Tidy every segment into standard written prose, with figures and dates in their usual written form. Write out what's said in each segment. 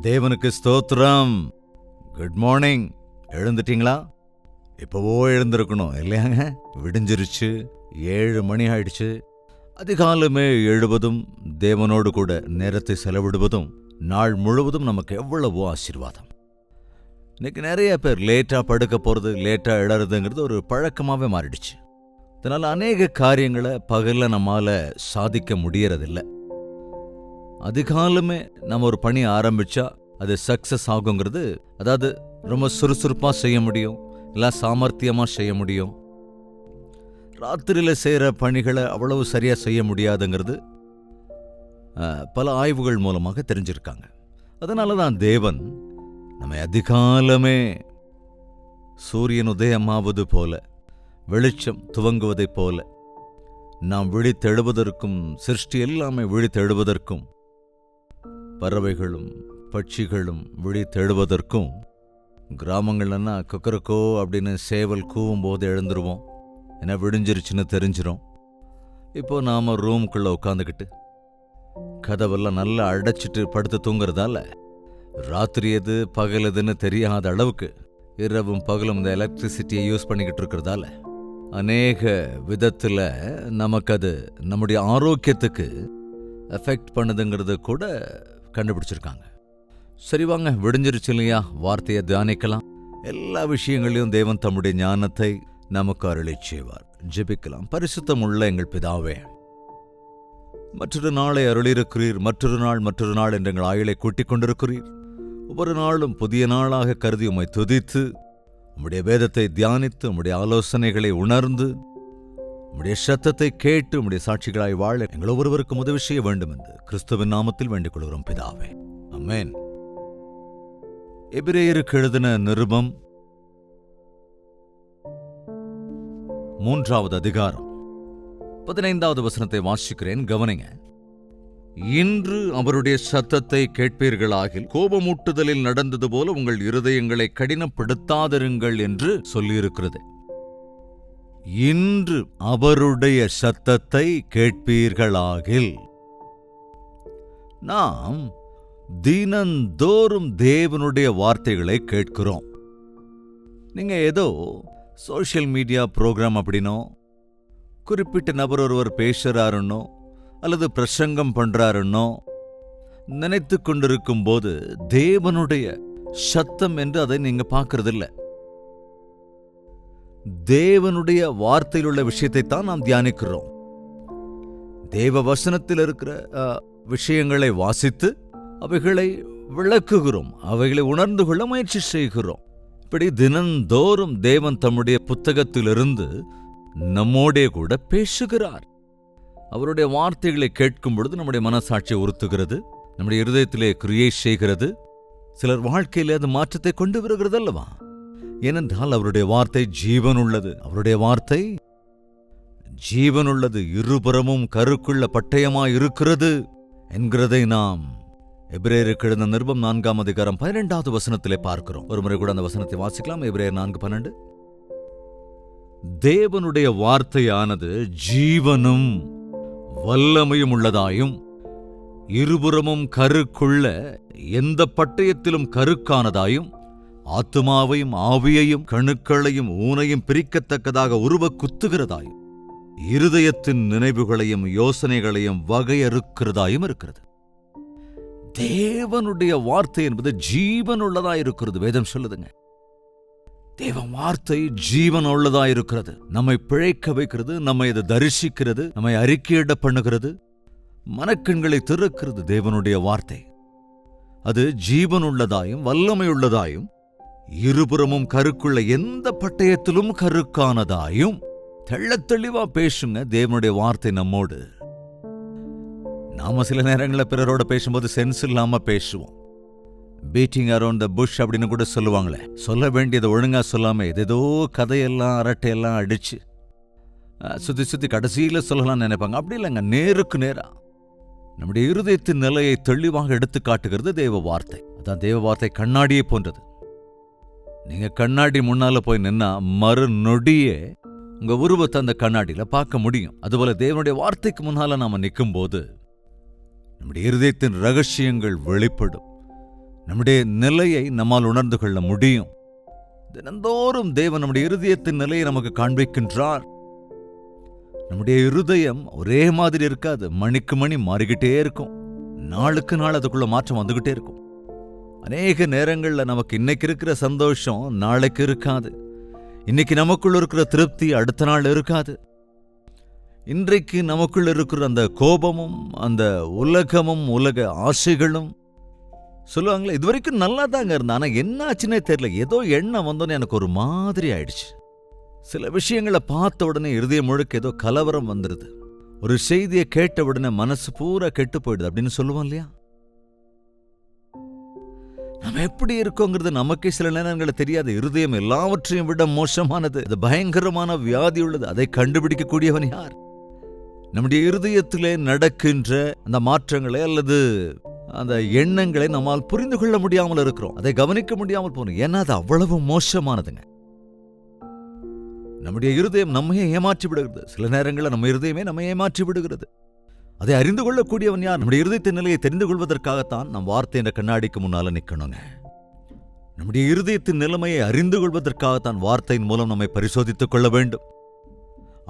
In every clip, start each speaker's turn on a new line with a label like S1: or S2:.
S1: தேவனுக்கு ஸ்தோத்திரம். Good morning. எழுந்துட்டீங்களா? இப்போவோ எழுந்திருக்கணும் இல்லையாங்க? விடிஞ்சிருச்சு, 7 மணி ஆயிடுச்சு. அதிகாலமே எழுவதும் தேவனோடு கூட நேரத்தை செலவிடுவதும் நாள் முழுவதும் நமக்கு எவ்வளவோ ஆசீர்வாதம். இன்னைக்கு நிறைய பேர் லேட்டாக படுக்க போகிறது, லேட்டாக எழறதுங்கிறது ஒரு பழக்கமாகவே மாறிடுச்சு. அதனால் அநேக காரியங்களை பகலில் நம்மால் சாதிக்க முடியறதில்லை. அதிகாலமே நம்ம ஒரு பணி ஆரம்பித்தா அது சக்ஸஸ் ஆகுங்கிறது, அதாவது ரொம்ப சுறுசுறுப்பாக செய்ய முடியும், எல்லாம் சாமர்த்தியமாக செய்ய முடியும். ராத்திரியில் செய்கிற பணிகளை அவ்வளவு சரியாக செய்ய முடியாதுங்கிறது பல ஆய்வுகள் மூலமாக தெரிஞ்சிருக்காங்க. அதனால தான் தேவன் நம்மை அதிகாலமே சூரியன் உதயமாவது போல, வெளிச்சம் துவங்குவதைப் போல, நாம் விழித்தெழுவதற்கும், சிருஷ்டி எல்லாமே விழித்தெழுவதற்கும், பறவைகளும் பட்சிகளும் விழித்தெழுவதற்கும், கிராமங்கள்னா கொக்கரக்கோ அப்படின்னு சேவல் கூவும் போது எழுந்துருவோம். ஏன்னா விடிஞ்சிருச்சுன்னு தெரிஞ்சிடும். இப்போ நாம் ரூமுக்குள்ளே உட்காந்துக்கிட்டு கதவெல்லாம் நல்லா அடைச்சிட்டு படுத்து தூங்குறதால ராத்திரி எது பகல் எதுன்னு தெரியாத அளவுக்கு இரவும் பகலும் இந்த எலக்ட்ரிசிட்டியை யூஸ் பண்ணிக்கிட்டு இருக்கிறதால அநேக விதத்தில் நமக்கு அது நம்முடைய ஆரோக்கியத்துக்கு எஃபெக்ட் பண்ணுதுங்கிறது கூட கண்டுபிடிச்சிருக்காங்க. சரி வாங்க, விடிஞ்சிருச்சு இல்லையா, வார்த்தையை தியானிக்கலாம். எல்லா விஷயங்களையும் தேவன் தம்முடைய ஞானத்தை நமக்கு அருளிச் செய்வார். ஜெபிக்கலாம். பரிசுத்தம் உள்ள எங்கள் பிதாவே, மற்றொரு நாளை அருளிருக்கிறீர். மற்றொரு நாள் என்று எங்கள் ஆயுளை கூட்டிக் கொண்டிருக்கிறீர். ஒவ்வொரு நாளும் புதிய நாளாக கருதி உம்மை துதித்து, உம்முடைய வேதத்தை தியானித்து, உம்முடைய ஆலோசனைகளை உணர்ந்து, உம்முடைய சத்தத்தை கேட்டு, உம்முடைய சாட்சிகளாய் வாழ எங்கள் ஒவ்வொருவருக்கும் உதவி செய்ய வேண்டும் என்று கிறிஸ்துவின் நாமத்தில் வேண்டிக் கொள்கிறோம் பிதாவே, ஆமென். எபிரேயருக்கு எழுதின நிருபம் 3வது அதிகாரம் 15வது வசனத்தை வாசிக்கிறேன், கவனிங்க. இன்று அவருடைய சத்தத்தை கேட்பீர்களாகில் கோபமூட்டுதலில் நடந்தது போல உங்கள் இருதயங்களை கடினப்படுத்தாதிருங்கள் என்று சொல்லியிருக்கிறது. இன்று அவருடைய சத்தத்தை கேட்பீர்களாகில், நாம் தினந்தோறும் தேவனுடைய வார்த்தைகளை கேட்கிறோம். நீங்க ஏதோ சோஷியல் மீடியா ப்ரோக்ராம் அப்படின்னோ, குறிப்பிட்ட நபர் ஒருவர் பேசுறாருன்னோ அல்லது பிரசங்கம் பண்றாருன்னோ நினைத்து கொண்டிருக்கும் போது தேவனுடைய சத்தம் என்று அதை நீங்க பார்க்கறதில்ல. தேவனுடைய வார்த்தையில் உள்ள விஷயத்தை தான் நாம் தியானிக்கிறோம். தேவ வசனத்தில் இருக்கிற விஷயங்களை வாசித்து அவைகளை விளக்குகிறோம், அவைகளை உணர்ந்து கொள்ள முயற்சி செய்கிறோம். இப்படி தினந்தோறும் தேவன் தம்முடைய புத்தகத்திலிருந்து நம்மோடே கூட பேசுகிறார். அவருடைய வார்த்தைகளை கேட்கும் பொழுது நம்முடைய மனசாட்சியை உறுத்துகிறது, நம்முடைய இருதயத்திலே கிரியேட் செய்கிறது. சிலர் வாழ்க்கையிலே அது மாற்றத்தை கொண்டு வருகிறது அல்லவா? ஏனென்றால் அவருடைய வார்த்தை ஜீவனுள்ளது. அவருடைய வார்த்தை ஜீவனுள்ளது, இருபுறமும் கருக்குள்ள பட்டயமாய் இருக்கிறது என்கிறதை நாம் எபிரேயருக்கு எழுதின நிருபம் 4ஆம் அதிகாரம் 12வது வசனத்திலே பார்க்கிறோம். ஒரு முறை கூட அந்த வசனத்தை வாசிக்கலாம். எபிரேயர் 4:12. தேவனுடைய வார்த்தையானது ஜீவனும் வல்லமையும் உள்ளதாயும், இருபுறமும் கருக்குள்ள எந்த பட்டயத்திலும் கருக்கானதாயும், ஆத்துமாவையும் ஆவியையும் கணுக்களையும் ஊனையும் பிரிக்கத்தக்கதாக உருவ குத்துகிறதாயும், இருதயத்தின் நினைவுகளையும் யோசனைகளையும் வகையறுக்கிறதாயும் இருக்கிறது. தேவனுடைய வார்த்தை என்பது ஜீவனுள்ளதாயிருக்கிறது. வேதம் சொல்லுதுங்க, தேவ வார்த்தை ஜீவனுள்ளதாயிருக்கிறது. நம்மை பிழைக்க வைக்கிறது, நம்மை அது தரிசிக்கிறது, நம்மை அறிக்கையிட பண்ணுகிறது, மனக்கண்களை திறக்கிறது. தேவனுடைய வார்த்தை அது ஜீவனுள்ளதாயும் வல்லமையுள்ளதாயும், இருபுறமும் கருக்குள்ள எந்த பட்டயத்திலும் கருக்கானதாயும் தெள்ளத் தெளிவா பேசுங்க தேவனுடைய வார்த்தை நம்மோடு. நாம சில நேரங்களில் பிறரோட பேசும்போது சென்ஸ் இல்லாம பேசுவோம். பீட்டிங் அரவுண்ட் த புஷ் அப்படின்னு கூட சொல்லுவாங்களே, சொல்ல வேண்டியதை ஒழுங்கா சொல்லாம ஏதேதோ கதையெல்லாம் அரட்டையெல்லாம் அடிச்சு சுத்தி சுத்தி கடைசியில் சொல்லலாம்னு நினைப்பாங்க. அப்படி இல்லைங்க, நேருக்கு நேரா நம்முடைய இருதயத்தின் நிலையை தெளிவாக எடுத்து காட்டுகிறது தேவ வார்த்தை. அதான் தேவ வார்த்தை கண்ணாடியை போன்றது. நீங்க கண்ணாடி முன்னால போய் நின்னா மறு நொடியே உங்க உருவத்தை அந்த கண்ணாடியில பார்க்க முடியும். அதுபோல தேவனுடைய வார்த்தைக்கு முன்னால நாம நிற்கும் போது நம்முடைய இருதயத்தின் ரகசியங்கள் வெளிப்படும். நம்முடைய நிலையை நம்மால் உணர்ந்து கொள்ள முடியும். தினந்தோறும் தேவன் நம்முடைய இருதயத்தின் நிலையை நமக்கு காண்பிக்கின்றார். நம்முடைய இருதயம் ஒரே மாதிரி இருக்காது. மணிக்கு மணி மாறிக்கிட்டே இருக்கும். நாளுக்கு நாள் அதுக்குள்ள மாற்றம் வந்துகிட்டே இருக்கும். அநேக நேரங்களில் நமக்கு இன்னைக்கு இருக்கிற சந்தோஷம் நாளைக்கு இருக்காது. இன்னைக்கு நமக்குள்ள இருக்கிற திருப்தி அடுத்த நாள் இருக்காது. இன்றைக்கு நமக்குள்ள இருக்கிற அந்த கோபமும் அந்த உலகமும் உலக ஆசைகளும் சொல்லுவாங்களே, இது வரைக்கும் நல்லா தாங்க இருந்தேன், ஆனா என்ன ஆச்சுன்னே தெரியல, ஏதோ எண்ணம் வந்தோன்னு எனக்கு ஒரு மாதிரி ஆயிடுச்சு. சில விஷயங்களை பார்த்த உடனே இருதயம் முழுக்க ஏதோ கலவரம் வந்துடுது. ஒரு செய்தியை கேட்ட உடனே மனசு பூரா கெட்டு போயிடுது அப்படின்னு சொல்லுவோம் இல்லையா? நம்ம எப்படி இருக்கோங்கிறது நமக்கே சில நேரங்களில் தெரியாது. இருதயம் எல்லாவற்றையும் விட மோசமானது, அது பயங்கரமான வியாதி உள்ளது. அதை கண்டுபிடிக்கக்கூடியவன் யார்? நம்முடைய இருதயத்திலே நடக்கின்ற அந்த மாற்றங்களை அல்லது அந்த எண்ணங்களை நம்மால் புரிந்து கொள்ள முடியாமல் இருக்கிறோம். அதை கவனிக்க முடியாமல் போகணும். ஏன்னா அது அவ்வளவு மோசமானதுங்க. நம்முடைய இருதயம் நம்மையே ஏமாற்றி விடுகிறது. சில நேரங்களில் நம்ம இருதயமே நம்மை ஏமாற்றி விடுகிறது. அதை அறிந்து கொள்ளக்கூடியவன் யார்? நம்முடைய இருதயத்தின் நிலையை தெரிந்து கொள்வதற்காகத்தான் நம் வார்த்தை என்ற கண்ணாடிக்கு முன்னால நிற்கணுங்க. நம்முடைய இருதயத்தின் நிலைமையை அறிந்து கொள்வதற்காகத்தான் வார்த்தையின் மூலம் நம்மை பரிசோதித்துக் கொள்ள வேண்டும்.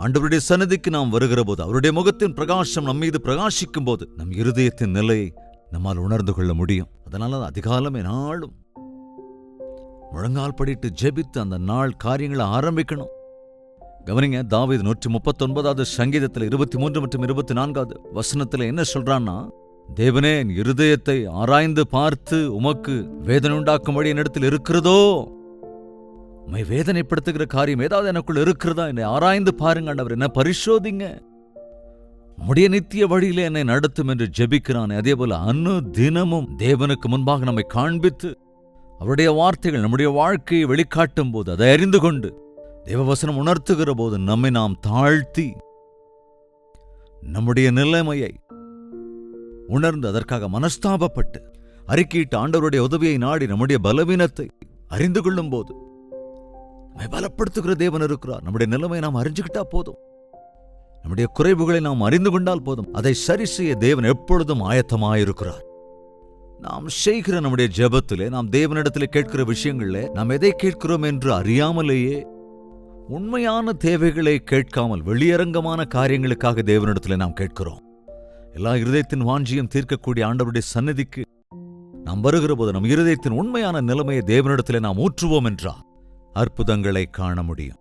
S1: ஆண்டவருடைய சன்னதிக்கு நாம் வருகிற போது, அவருடைய முகத்தின் பிரகாசம் நம் மீது பிரகாசிக்கும் போது நம் இருதயத்தின் நிலையை நம்மால் உணர்ந்து கொள்ள முடியும். அதனால அதிகாலமே நாளும் முழங்கால் படிட்டு ஜெபித்து அந்த நாள் காரியங்களை ஆரம்பிக்கணும். கவனிங்க, தாவீது 139வது சங்கீதத்தில் 23 மற்றும் 24வது வசனத்தில் என்ன சொல்றான்னா, தேவனே என் இருதயத்தை ஆராய்ந்து பார்த்து உமக்கு வேதனை உண்டாக்கும்படி என்னிடத்தில் இருக்கிறதோ, உம்மை வேதனைப்படுத்துகிற காரியம் ஏதாவது எனக்குள் இருக்கிறதா, என்னை ஆராய்ந்து பாருங்க ஆண்டவர், என்ன பரிசோதிங்க, உம்முடைய நித்திய வழியிலே என்னை நடத்தும் என்று ஜெபிக்கிறான். அதே போல தினமும் தேவனுக்கு முன்பாக நம்மை காண்பித்து அவருடைய வார்த்தைகள் நம்முடைய வாழ்க்கையை வெளிக்காட்டும் போது, அதை அறிந்து கொண்டு தேவவசனம் உணர்த்துகிற போது நம்மை நாம் தாழ்த்தி நம்முடைய நிலைமையை உணர்ந்து அதற்காக மனஸ்தாபப்பட்டு அறிக்கையிட்டு ஆண்டவருடைய உதவியை நாடி நம்முடைய பலவீனத்தை அறிந்து கொள்ளும் போது நம்மை பலப்படுத்துகிற தேவன் இருக்கிறார். நம்முடைய நிலைமையை நாம் அறிஞ்சுக்கிட்டா போதும். நம்முடைய குறைவுகளை நாம் அறிந்து கொண்டால் போதும். அதை சரி செய்ய தேவன் எப்பொழுதும் ஆயத்தமாயிருக்கிறார். நாம் செய்கிற நம்முடைய ஜெபத்திலே, நாம் தேவனிடத்திலே கேட்கிற விஷயங்களிலே, நாம் எதை கேட்கிறோம் என்று அறியாமலேயே உண்மையான தேவைகளை கேட்காமல் வெளியரங்கமான காரியங்களுக்காக தேவனிடத்திலே நாம் கேட்கிறோம். எல்லா இருதயத்தின் வாஞ்சியும் தீர்க்கக்கூடிய ஆண்டவருடைய சந்நிதிக்கு நாம் வருகிற போது நம் இருதயத்தின் உண்மையான நிலைமையை தேவனிடத்திலே நாம் ஊற்றுவோம் என்றால் அற்புதங்களை காண முடியும்.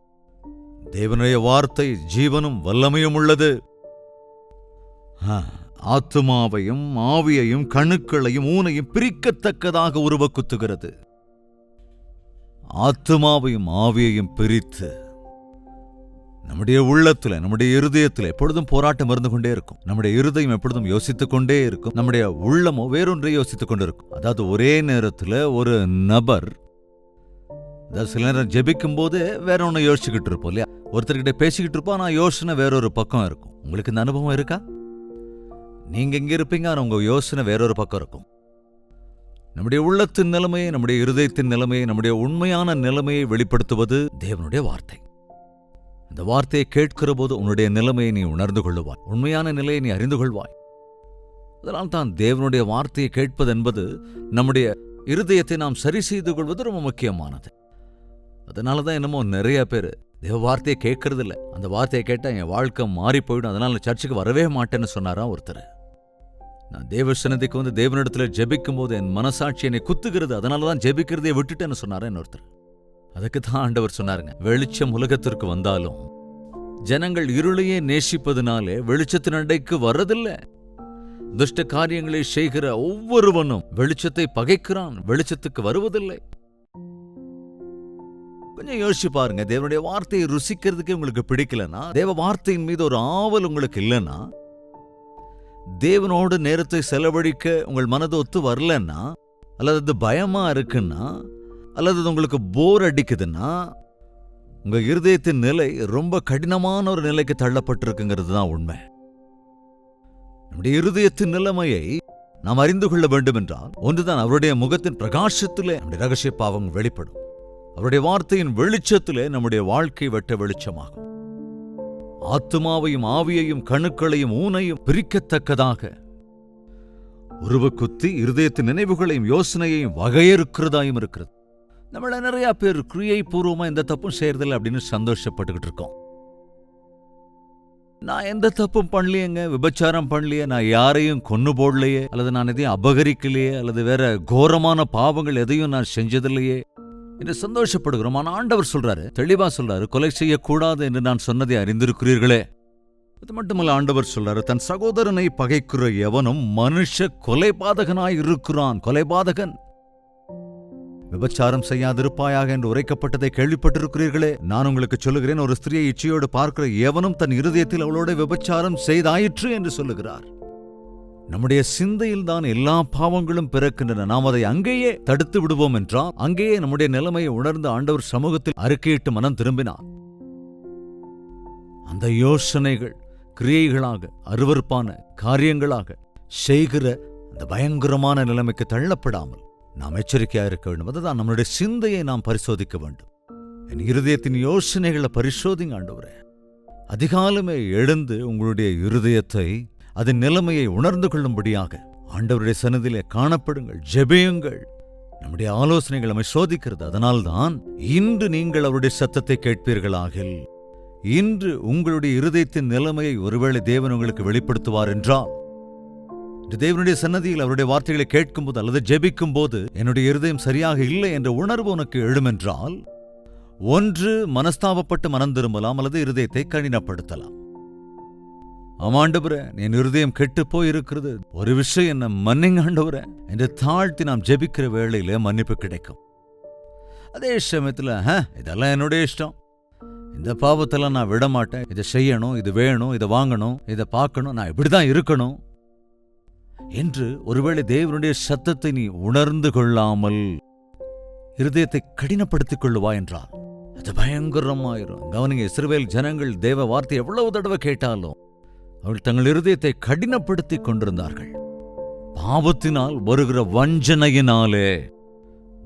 S1: தேவனுடைய வார்த்தை ஜீவனும் வல்லமையும் உள்ளது. ஆத்துமாவையும் ஆவியையும் கணுக்களையும் ஊனையும் பிரிக்கத்தக்கதாக உருவக்குத்துகிறது. ஆத்துமாவையும் ஆவியையும் பிரித்து நம்முடைய உள்ளத்துல, நம்முடைய இருதயத்தில் எப்பொழுதும் போராட்டம் இருந்து கொண்டே இருக்கும். நம்முடைய இருதயம் எப்பொழுதும் யோசித்துக் கொண்டே இருக்கும். நம்முடைய உள்ளமோ வேறொன்றை யோசித்துக் கொண்டே இருக்கும். அதாவது ஒரே நேரத்தில் ஒரு நபர், சில நேரம் ஜெபிக்கும் போது வேற ஒன்று யோசிச்சுக்கிட்டு இருப்போம் இல்லையா? ஒருத்தர்கிட்ட பேசிக்கிட்டு இருப்போம், ஆனால் யோசனை வேறொரு பக்கம் இருக்கும். உங்களுக்கு இந்த அனுபவம் இருக்கா? நீங்க எங்க இருப்பீங்க, ஆனால் உங்க யோசனை வேறொரு பக்கம் இருக்கும். நம்முடைய உள்ளத்தின் நிலைமையை, நம்முடைய இருதயத்தின் நிலைமையை, நம்முடைய உண்மையான நிலைமையை வெளிப்படுத்துவது தேவனுடைய வார்த்தை. இந்த வார்த்தையை கேட்கிற போது உன்னுடைய நிலைமையை நீ உணர்ந்து கொள்ளுவாய். உண்மையான நிலையை நீ அறிந்து கொள்வாய். அதனால் தான் தேவனுடைய வார்த்தையை கேட்பது என்பது நம்முடைய இருதயத்தை நாம் சரி செய்து கொள்வது ரொம்ப முக்கியமானது. அதனாலதான் என்னமோ நிறைய பேர் தேவ வார்த்தையை கேட்கறது இல்லை. அந்த வார்த்தையை கேட்டால் என் வாழ்க்கை மாறி போயிடும், அதனால சர்ச்சுக்கு வரவே மாட்டேன்னு சொன்னாரா ஒருத்தர். நான் தேவ சன்னதிக்கு வந்து தேவனிடத்தில் ஜெபிக்கும் போது என் மனசாட்சி என்னை குத்துகிறது, அதனாலதான் ஜெபிக்கிறதே விட்டுட்டேன்னு சொன்னாரா இன்னொருத்தர். அதுக்கு தான் ஆண்டவர் சொன்னாருங்க, வெளிச்சம் உலகத்திற்கு வந்தாலும் ஜனங்கள் இருளையே நேசிப்பதுனாலே வெளிச்சத்தின் அண்டைக்கு வரதில்லை. துஷ்ட காரியங்களை செய்கிற ஒவ்வொருவனும் வெளிச்சத்தை பகைக்கிறான், வெளிச்சத்துக்கு வருவதில்லை. கொஞ்சம் யோசிச்சு பாருங்க. தேவனுடைய வார்த்தையை ருசிக்கிறதுக்கு உங்களுக்கு பிடிக்கலன்னா, தேவ வார்த்தையின் மீது ஒரு ஆவல் உங்களுக்கு இல்லைன்னா, தேவனோடு நேரத்தை செலவழிக்க உங்கள் மனது ஒத்து வரலன்னா, அல்லது பயமா இருக்குன்னா, அல்லது உங்களுக்கு போர் அடிக்குதுன்னா, உங்க இருதயத்தின் நிலை ரொம்ப கடினமான ஒரு நிலைக்கு தள்ளப்பட்டிருக்குங்கிறது தான் உண்மை. நம்முடைய இருதயத்தின் நிலைமையை நாம் அறிந்து கொள்ள வேண்டும் என்றால் ஒன்றுதான், அவருடைய முகத்தின் பிரகாசத்திலே நம்முடைய ரகசிய பாவம் வெளிப்படும். அவருடைய வார்த்தையின் வெளிச்சத்திலே நம்முடைய வாழ்க்கை வெட்ட வெளிச்சமாகும். ஆத்துமாவையும் ஆவியையும் கணுக்களையும் ஊனையும் பிரிக்கத்தக்கதாக உருவக்குத்தி இருதயத்தின் நினைவுகளையும் யோசனையையும் வகையறுக்கிறதாயும் இருக்கிறது. நம்மள நிறைய பேர் கிரியை பூர்வமா எந்த தப்பும் செய்யறதில்லை அப்படின்னு சந்தோஷப்பட்டுக்கிட்டு இருக்கோம். நான் எந்த தப்பும் பண்ணலையேங்க, விபச்சாரம் பண்ணலையே, நான் யாரையும் கொன்னு போடலையே, அல்லது நான் எதையும் அபகரிக்கலையே, அல்லது வேற கோரமான பாவங்கள் எதையும் நான் செஞ்சதில்லையே என்று சந்தோஷப்படுகிறோம். ஆனால் ஆண்டவர் சொல்றாரு, தெளிவா சொல்றாரு, கொலை செய்யக்கூடாது என்று நான் சொன்னதை அறிந்திருக்கிறீர்களே. அது மட்டுமல்ல, ஆண்டவர் சொல்றாரு, தன் சகோதரனை பகைக்கிற எவனும் மனுஷ கொலைபாதகனாய் இருக்கிறான். கொலைபாதகன். விபச்சாரம் செய்யாதிருப்பாயாக என்று உரைக்கப்பட்டதை கேள்விப்பட்டிருக்கிறீர்களே. நான் உங்களுக்கு சொல்லுகிறேன், ஒரு ஸ்திரியை இச்சையோடு பார்க்கிற எவனும் தன் இருதயத்தில் அவளோட விபச்சாரம் செய்தாயிற்று என்று சொல்லுகிறார். நம்முடைய சிந்தையில் தான் எல்லா பாவங்களும் பிறக்கின்றன. நாம் அதை அங்கேயே தடுத்து விடுவோம் என்றால், அங்கேயே நம்முடைய நிலைமையை உணர்ந்து ஆண்டவர் சமூகத்தில் அறிக்கையிட்டு மனம் திரும்பினார், அந்த யோசனைகள் கிரியைகளாக அருவருப்பான காரியங்களாக செய்கிற அந்த பயங்கரமான நிலைமைக்கு தள்ளப்படாமல் நாம் எச்சரிக்கையாக இருக்க வேண்டும். அதுதான் நம்மளுடைய சிந்தையை நாம் பரிசோதிக்க வேண்டும். என் இருதயத்தின் யோசனைகளை பரிசோதிங்க ஆண்டவரே. அதிகாலமே எழுந்து உங்களுடைய இருதயத்தை, அதன் நிலைமையை உணர்ந்து கொள்ளும்படியாக ஆண்டவருடைய சன்னதியிலே காணப்படுங்கள், ஜெபியுங்கள். நம்முடைய ஆலோசனைகள் நம்மை சோதிக்கிறது. அதனால்தான் இன்று நீங்கள் அவருடைய சத்தத்தை கேட்பீர்களாகில், இன்று உங்களுடைய இருதயத்தின் நிலைமையை ஒருவேளை தேவன் உங்களுக்கு வெளிப்படுத்துவார் என்றால், தேவனுடைய சன்னதியில் அவருடைய வார்த்தைகளை கேட்கும் போது அல்லது ஜெபிக்கும் போது என்னுடைய இருதயம் சரியாக இல்லை என்ற உணர்வு உனக்கு எழுமென்றால், ஒன்று மனஸ்தாபப்பட்டு மனம் திரும்பலாம், அல்லது இருதயத்தை கடினப்படுத்தலாம். ஆமாண்டவரே, என் இருதயம் கெட்டு போயிருக்கிறது, ஒரு விஷயம் என்ன மன்னிங்க ஆண்டவரே என்று தாழ்த்தி நாம் ஜெபிக்கிற வேளையில மன்னிப்பு கிடைக்கும். அதே சமயத்துல இதெல்லாம் என்னுடைய இஷ்டம், இந்த பாவத்தெல்லாம் நான் விட மாட்டேன், இதை செய்யணும், இது வேணும், இதை வாங்கணும், இதை பார்க்கணும், நான் இப்படிதான் இருக்கணும் என்று ஒருவேளை தேவனுடைய சத்தத்தை நீ உணர்ந்து கொள்ளாமல் இருதயத்தை கடினப்படுத்திக் கொள்ளுவா என்றால் அது பயங்கரமாயிரும். கவனிங்க, இஸ்ரவேல் ஜனங்கள் தேவ வார்த்தை எவ்வளவு தடவை கேட்டாலும் அவர்கள் தங்கள் இருதயத்தை கடினப்படுத்தி கொண்டிருந்தார்கள். பாவத்தினால் வருகிற வஞ்சனையினாலே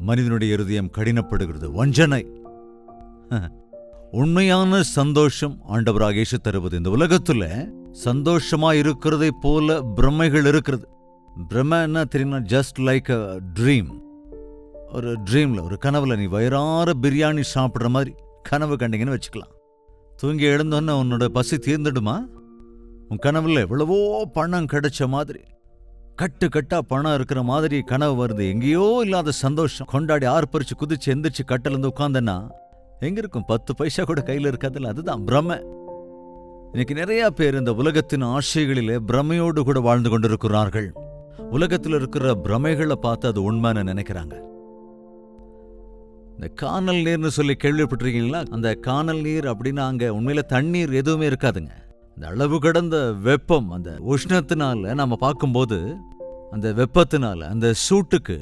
S1: மனிதனுடைய இருதயம் கடினப்படுகிறது. வஞ்சனை. உண்மையான சந்தோஷம் ஆண்டவராக இயேசு தருவது. இந்த உலகத்துல சந்தோஷமா இருக்கிறதை போல பிரமைகள் இருக்கிறது. பிரமை என்ன தெரியுமா? Just like a dream. ஒரு ட்ரீம்ல, ஒரு கனவுல நீ வயிறார பிரியாணி சாப்பிட்ற மாதிரி கனவு கண்டீங்கன்னு வச்சுக்கலாம். தூங்கி எழுந்தோன்னு உன்னோட பசி தீர்ந்துடுமா? உன் கனவுல எவ்வளவோ பணம் கிடைச்ச மாதிரி, கட்டு கட்டா பணம் இருக்கிற மாதிரி கனவு வருது. எங்கேயோ இல்லாத சந்தோஷம். கொண்டாடி ஆர்ப்பரிச்சு குதிச்சு எந்திரிச்சு கட்டிலிருந்து உட்கார்ந்தன்னா எங்க இருக்கும்? 10 பைசா கூட கையில் இருக்காதுல்ல. அதுதான் பிரமை. இன்னைக்கு நிறைய பேர் இந்த உலகத்தின் ஆசைகளிலே பிரமையோடு கூட வாழ்ந்து கொண்டிருக்கிறார்கள். உலகத்தில் இருக்கிற பிரமைகளை பார்த்து அது உண்மைன்னு நினைக்கிறாங்க. இந்த கானல் நீர்னு சொல்லி கேள்விப்பட்டிருக்கீங்களா? அந்த கானல் நீர் அப்படின்னா அங்க உண்மையில தண்ணீர் எதுவுமே இருக்காதுங்க. அந்த அளவு கடந்த வெப்பம், அந்த உஷ்ணத்தினால நம்ம பார்க்கும்போது, அந்த வெப்பத்தினால அந்த சூட்டுக்கு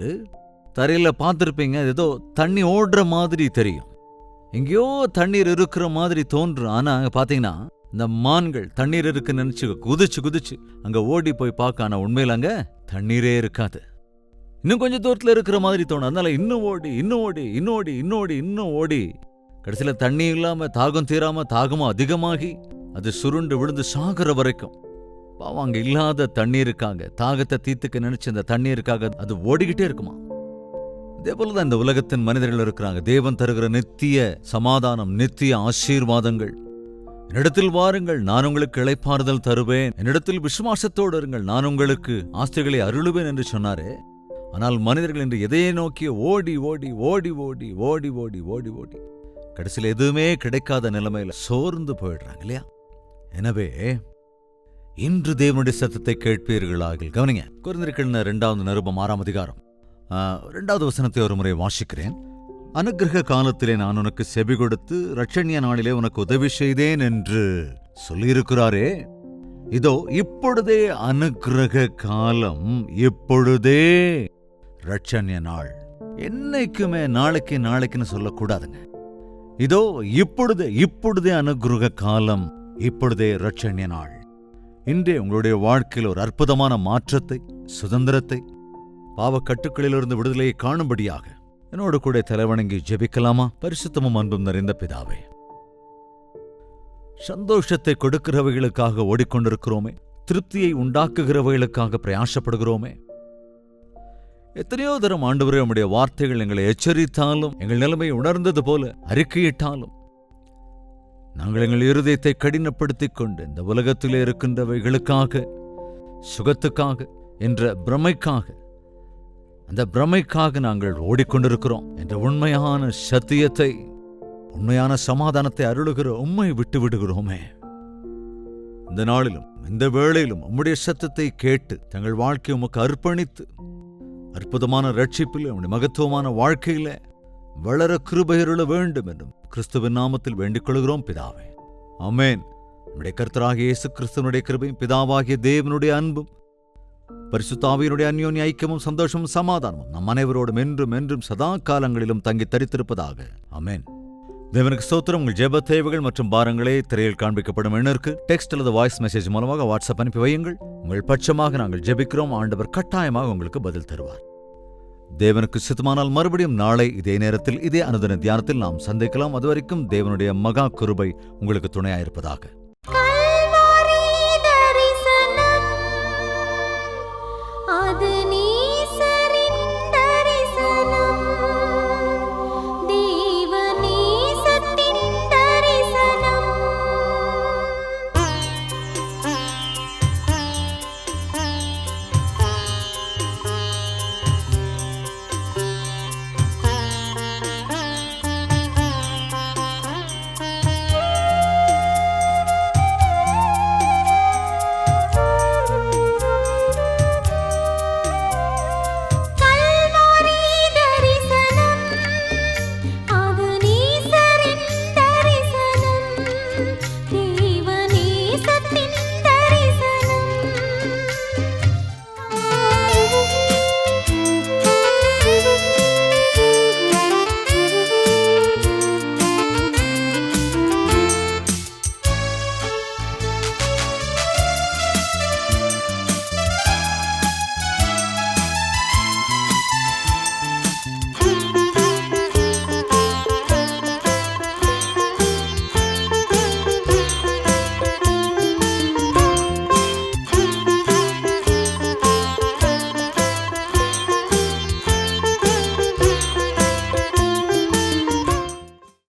S1: தரையில பார்த்துருப்பீங்க, ஏதோ தண்ணி ஓடுற மாதிரி தெரியும், எங்கேயோ தண்ணீர் இருக்கிற மாதிரி தோன்றும். ஆனா அங்க பாத்தீங்கன்னா இந்த மான்கள் தண்ணீர் இருக்குன்னு நினைச்சு குதிச்சு குதிச்சு அங்க ஓடி போய் பார்க்க, ஆனா உண்மையில அங்க தண்ணீரே இருக்காது. இன்னும் கொஞ்சம் தூரத்துல இருக்கிற மாதிரி தோணும். அதனால இன்னும் ஓடி இன்னும் ஓடி இன்னும் ஓடி இன்னும் ஓடி இன்னும் ஓடி கடைசியில தண்ணி இல்லாம தாகம் தீராம தாகமும் அதிகமாகி அது சுருண்டு விழுந்து சாகுற வரைக்கும் பாவம் அங்க இல்லாத தண்ணீருக்காக, தாகத்தை தீர்த்துக்க நினைச்சு அந்த தண்ணீருக்காக அது ஓடிக்கிட்டே இருக்குமா. இதே போலதான் இந்த உலகத்தின் மனிதர்கள் இருக்கிறாங்க. தேவன் தருகிற நித்திய சமாதானம், நித்திய ஆசீர்வாதங்கள், என்னிடத்தில் வாருங்கள் நான் உங்களுக்கு இளைப்பாறுதல் தருவேன், என்னிடத்தில் விசுவாசத்தோடு இருங்கள் நான் உங்களுக்கு ஆஸ்திகளை அருளுவேன் என்று சொன்னாரே. ஆனால் மனிதர்கள் என்று எதையே நோக்கி ஓடி ஓடி ஓடி ஓடி ஓடி ஓடி ஓடி ஓடி கடைசியில் எதுவுமே கிடைக்காத நிலைமையில சோர்ந்து போயிடுறாங்க இல்லையா? எனவே இன்று தேவனுடைய சத்தத்தை கேட்பீர்களாக. கவனிங்க, கொரிந்தியர் 2 நிருபம் 6 அதிகாரம் 2வது வசனத்தை ஒரு முறை வாசிக்கிறேன். அனுக்கிரக காலத்திலே நான் உனக்கு செவி கொடுத்து இரட்சணிய நாளிலே உனக்கு உதவி செய்தேன் என்று சொல்லியிருக்கிறாரே. இதோ இப்பொழுதே அனுக்கிரக காலம், இப்பொழுதே இரட்சணிய நாள். என்னைக்குமே நாளைக்கு நாளைக்குன்னு சொல்லக்கூடாதுங்க. இதோ இப்பொழுதே, இப்பொழுதே அனுக்கிரக காலம், இப்பொழுதே இரட்சணிய நாள். இன்றே உங்களுடைய வாழ்க்கையில் ஒரு அற்புதமான மாற்றத்தை, சுதந்திரத்தை, பாவக்கட்டுக்களிலிருந்து விடுதலையை காணும்படியாக என்னோடு கூட தலைவணங்கி ஜெபிக்கலாமா? பரிசுத்தமும் அன்பும் நிறைந்த பிதாவே, சந்தோஷத்தை கொடுக்கிறவைகளுக்காக ஓடிக்கொண்டிருக்கிறோமே, திருப்தியை உண்டாக்குகிறவைகளுக்காக பிரயாசப்படுகிறோமே, எத்தனையோ தரம் ஆண்டவரே உம்முடைய வார்த்தைகள் எங்களை எச்சரித்தாலும், எங்கள் நிலைமையை உணர்ந்தது போல அறிக்கையிட்டாலும், நாங்கள் எங்கள் இருதயத்தை கடினப்படுத்திக் கொண்டு இந்த உலகத்திலே இருக்கின்றவைகளுக்காக, சுகத்துக்காக என்ற பிரமைக்காக, அந்த பிரமைக்காக நாங்கள் ஓடிக்கொண்டிருக்கிறோம் என்ற உண்மையான சத்தியத்தை, உண்மையான சமாதானத்தை அருளுகிற உம்மை விட்டு விடுகிறோமே. இந்த நாளிலும் இந்த வேளையிலும் உம்முடைய சத்தத்தை கேட்டு தங்கள் வாழ்க்கையை உமக்கு அர்ப்பணித்து அற்புதமான ரட்சிப்பில் உம்முடைய மகத்துவமான வாழ்க்கையில வளர கிருபையருள வேண்டும் என்றும் கிறிஸ்துவின் நாமத்தில் வேண்டிக் கொள்கிறோம் பிதாவே. ஆமென். நம்முடைய கர்த்தராகிய இயேசு கிறிஸ்துவனுடைய கிருபையும், பிதாவாகிய தேவனுடைய அன்பும், பரிசுத்த ஆவியினுடைய அந்யோன்ய ஐக்கியமும் சந்தோஷமும் சமாதானமும் நம் அனைவரோடும் என்றும் என்றும் சதா காலங்களிலும் தங்கி தரித்திருப்பதாக. ஆமென். தேவனுக்கு ஸ்தோத்திரம். உங்கள் ஜெப தேவைகள் மற்றும் பாரங்களே திரையில் காண்பிக்கப்படும் எண்ணிற்கு டெக்ஸ்ட் அல்லது வாய்ஸ் மெசேஜ் மூலமாக வாட்ஸ்அப் அனுப்பி வையுங்கள். உங்கள் பட்சமாக நாங்கள் ஜெபிக்கிறோம். ஆண்டவர் கட்டாயமாக உங்களுக்கு பதில் தருவார். தேவனுக்கு சித்தமானால் மறுபடியும் நாளை இதே நேரத்தில் இதே அனுதின தியானத்தில் நாம் சந்திக்கலாம். அதுவரைக்கும் தேவனுடைய மகா கிருபை உங்களுக்கு துணையாயிருப்பதாக.